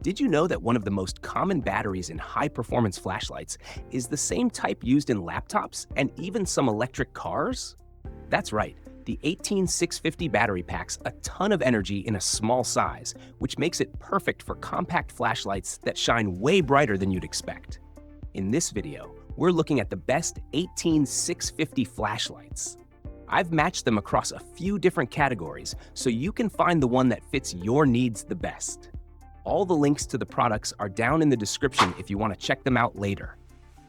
Did you know that one of the most common batteries in high-performance flashlights is the same type used in laptops and even some electric cars? That's right, the 18650 battery packs a ton of energy in a small size, which makes it perfect for compact flashlights that shine way brighter than you'd expect. In this video, we're looking at the best 18650 flashlights. I've matched them across a few different categories so you can find the one that fits your needs the best. All the links to the products are down in the description if you want to check them out later.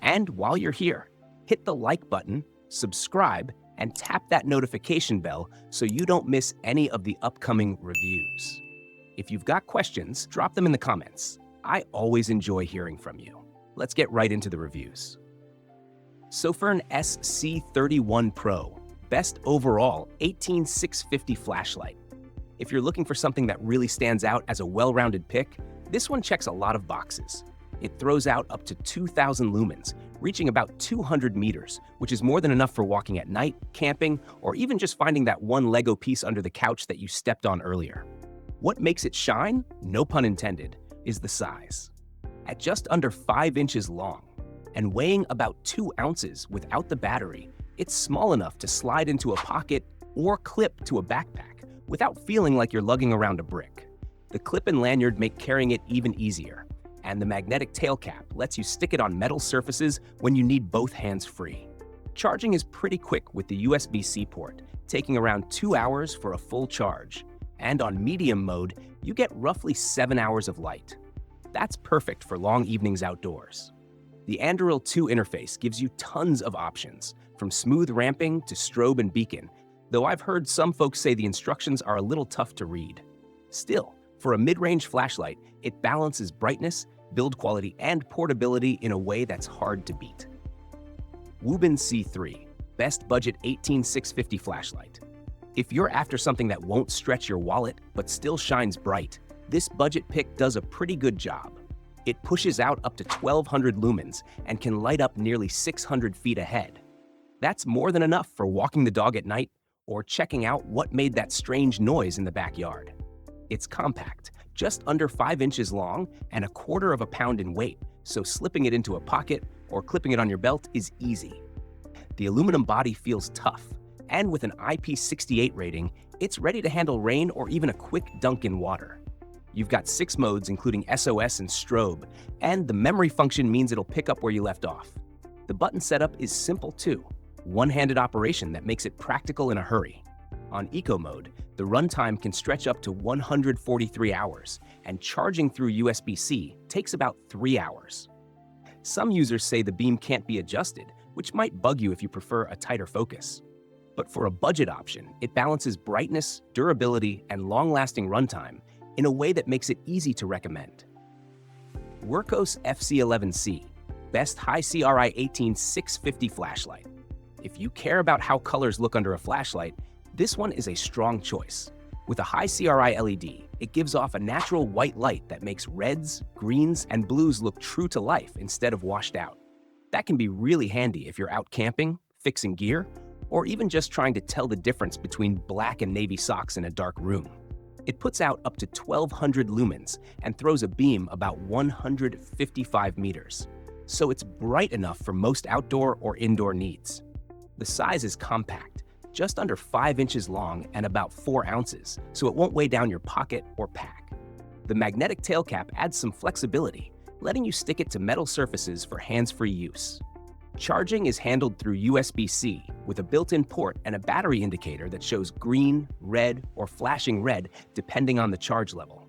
And while you're here, hit the like button, subscribe, and tap that notification bell so you don't miss any of the upcoming reviews. If you've got questions, drop them in the comments. I always enjoy hearing from you. Let's get right into the reviews. Sofern SC31 Pro, best overall 18650 flashlight. If you're looking for something that really stands out as a well-rounded pick, this one checks a lot of boxes. It throws out up to 2,000 lumens, reaching about 200 meters, which is more than enough for walking at night, camping, or even just finding that one Lego piece under the couch that you stepped on earlier. What makes it shine, no pun intended, is the size. At just under 5 inches long and weighing about 2 ounces without the battery, it's small enough to slide into a pocket or clip to a backpack without feeling like you're lugging around a brick. The clip and lanyard make carrying it even easier, and the magnetic tail cap lets you stick it on metal surfaces when you need both hands free. Charging is pretty quick with the USB-C port, taking around 2 hours for a full charge, and on medium mode, you get roughly 7 hours of light. That's perfect for long evenings outdoors. The Anduril 2 interface gives you tons of options, from smooth ramping to strobe and beacon, though I've heard some folks say the instructions are a little tough to read. Still, for a mid-range flashlight, it balances brightness, build quality, and portability in a way that's hard to beat. Woobin C3, best budget 18650 flashlight. If you're after something that won't stretch your wallet but still shines bright, this budget pick does a pretty good job. It pushes out up to 1200 lumens and can light up nearly 600 feet ahead. That's more than enough for walking the dog at night or checking out what made that strange noise in the backyard. It's compact, just under 5 inches long and 1/4 pound in weight, so slipping it into a pocket or clipping it on your belt is easy. The aluminum body feels tough, and with an IP68 rating, it's ready to handle rain or even a quick dunk in water. You've got 6 modes including SOS and strobe, and the memory function means it'll pick up where you left off. The button setup is simple too, one-handed operation that makes it practical in a hurry. On Eco mode, the runtime can stretch up to 143 hours, and charging through USB-C takes about 3 hours. Some users say the beam can't be adjusted, which might bug you if you prefer a tighter focus. But for a budget option, it balances brightness, durability, and long-lasting runtime in a way that makes it easy to recommend. Wurkos FC11C, best high-CRI 18650 flashlight. If you care about how colors look under a flashlight, this one is a strong choice. With a high-CRI LED, it gives off a natural white light that makes reds, greens, and blues look true to life instead of washed out. That can be really handy if you're out camping, fixing gear, or even just trying to tell the difference between black and navy socks in a dark room. It puts out up to 1200 lumens and throws a beam about 155 meters, so it's bright enough for most outdoor or indoor needs. The size is compact, just under 5 inches long and about 4 ounces, so it won't weigh down your pocket or pack. The magnetic tail cap adds some flexibility, letting you stick it to metal surfaces for hands-free use. Charging is handled through USB-C with a built-in port and a battery indicator that shows green, red, or flashing red depending on the charge level.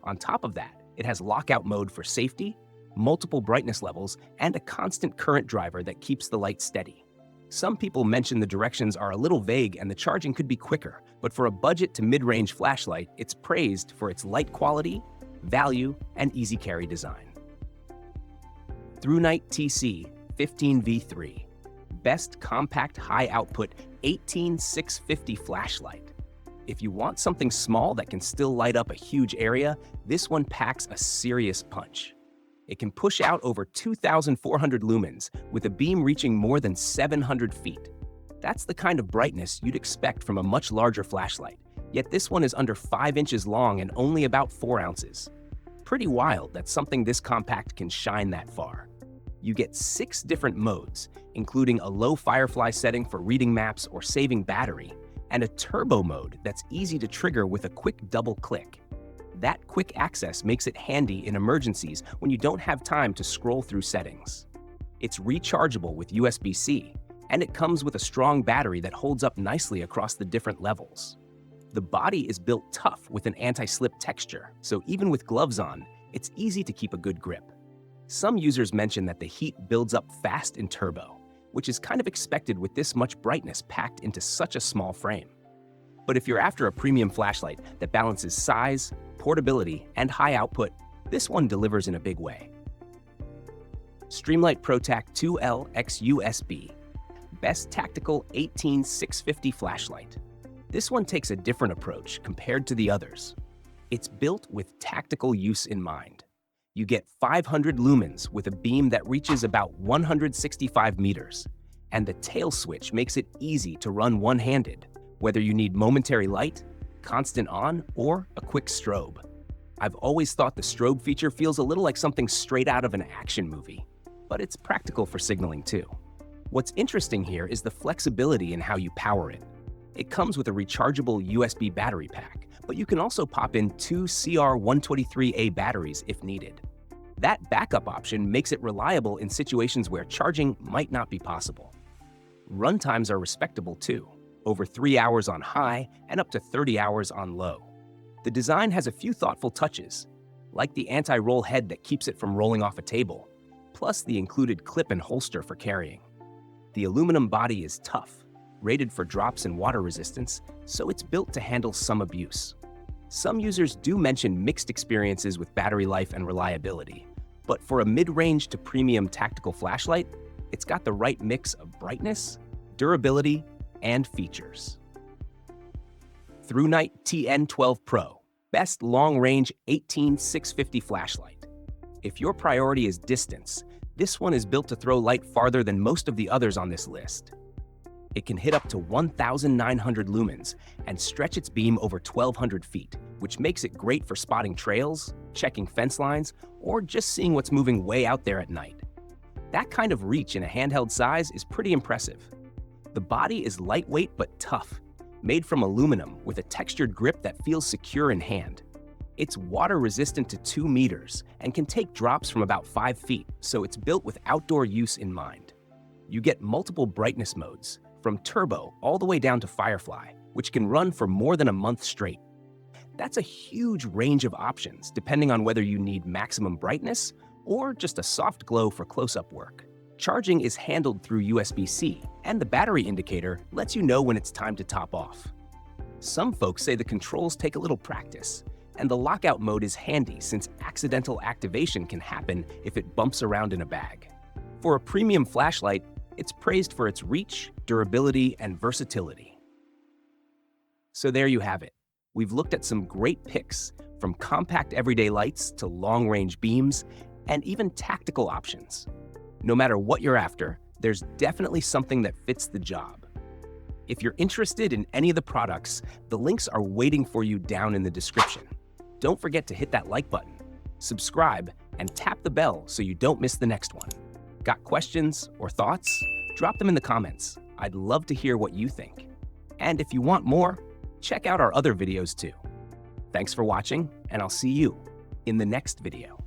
On top of that, it has lockout mode for safety, multiple brightness levels, and a constant current driver that keeps the light steady. Some people mention the directions are a little vague and the charging could be quicker, but for a budget to mid-range flashlight, it's praised for its light quality, value, and easy carry design. ThruNite TC 15V3, best compact high-output 18650 flashlight. If you want something small that can still light up a huge area, this one packs a serious punch. It can push out over 2,400 lumens with a beam reaching more than 700 feet. That's the kind of brightness you'd expect from a much larger flashlight, yet this one is under 5 inches long and only about 4 ounces. pretty wild that something this compact can shine that far. You get 6 different modes, including a low firefly setting for reading maps or saving battery, and a turbo mode that's easy to trigger with a quick double click. That quick access makes it handy in emergencies when you don't have time to scroll through settings. It's rechargeable with USB-C, and it comes with a strong battery that holds up nicely across the different levels. The body is built tough with an anti-slip texture, so even with gloves on, it's easy to keep a good grip. Some users mention that the heat builds up fast in turbo, which is kind of expected with this much brightness packed into such a small frame. But if you're after a premium flashlight that balances size, portability, and high output, this one delivers in a big way. Streamlight ProTac 2L X USB, Best Tactical 18650 Flashlight. This one takes a different approach compared to the others. It's built with tactical use in mind. You get 500 lumens with a beam that reaches about 165 meters, and the tail switch makes it easy to run one-handed, whether you need momentary light, constant on, or a quick strobe. I've always thought the strobe feature feels a little like something straight out of an action movie, but it's practical for signaling too. What's interesting here is the flexibility in how you power it. It comes with a rechargeable USB battery pack, but you can also pop in 2 CR123A batteries if needed. That backup option makes it reliable in situations where charging might not be possible. Runtimes are respectable too, over 3 hours on high and up to 30 hours on low. The design has a few thoughtful touches, like the anti-roll head that keeps it from rolling off a table, plus the included clip and holster for carrying. The aluminum body is tough, rated for drops and water resistance, so it's built to handle some abuse. Some users do mention mixed experiences with battery life and reliability, but for a mid-range to premium tactical flashlight, it's got the right mix of brightness, durability, and features. ThruNite TN12 Pro, Best Long-Range 18650 Flashlight. If your priority is distance, this one is built to throw light farther than most of the others on this list. It can hit up to 1,900 lumens and stretch its beam over 1,200 feet, which makes it great for spotting trails, checking fence lines, or just seeing what's moving way out there at night. That kind of reach in a handheld size is pretty impressive. The body is lightweight but tough, made from aluminum with a textured grip that feels secure in hand. It's water resistant to 2 meters and can take drops from about 5 feet, so it's built with outdoor use in mind. You get multiple brightness modes, from turbo all the way down to firefly, which can run for more than a month straight. That's a huge range of options depending on whether you need maximum brightness or just a soft glow for close-up work. Charging is handled through USB-C, and the battery indicator lets you know when it's time to top off. Some folks say the controls take a little practice, and the lockout mode is handy since accidental activation can happen if it bumps around in a bag. For a premium flashlight, it's praised for its reach, durability, and versatility. So there you have it. We've looked at some great picks, from compact everyday lights to long-range beams, and even tactical options. No matter what you're after, there's definitely something that fits the job. If you're interested in any of the products, the links are waiting for you down in the description. Don't forget to hit that like button, subscribe, and tap the bell so you don't miss the next one. Got questions or thoughts? Drop them in the comments. I'd love to hear what you think. And if you want more, check out our other videos too. Thanks for watching, and I'll see you in the next video.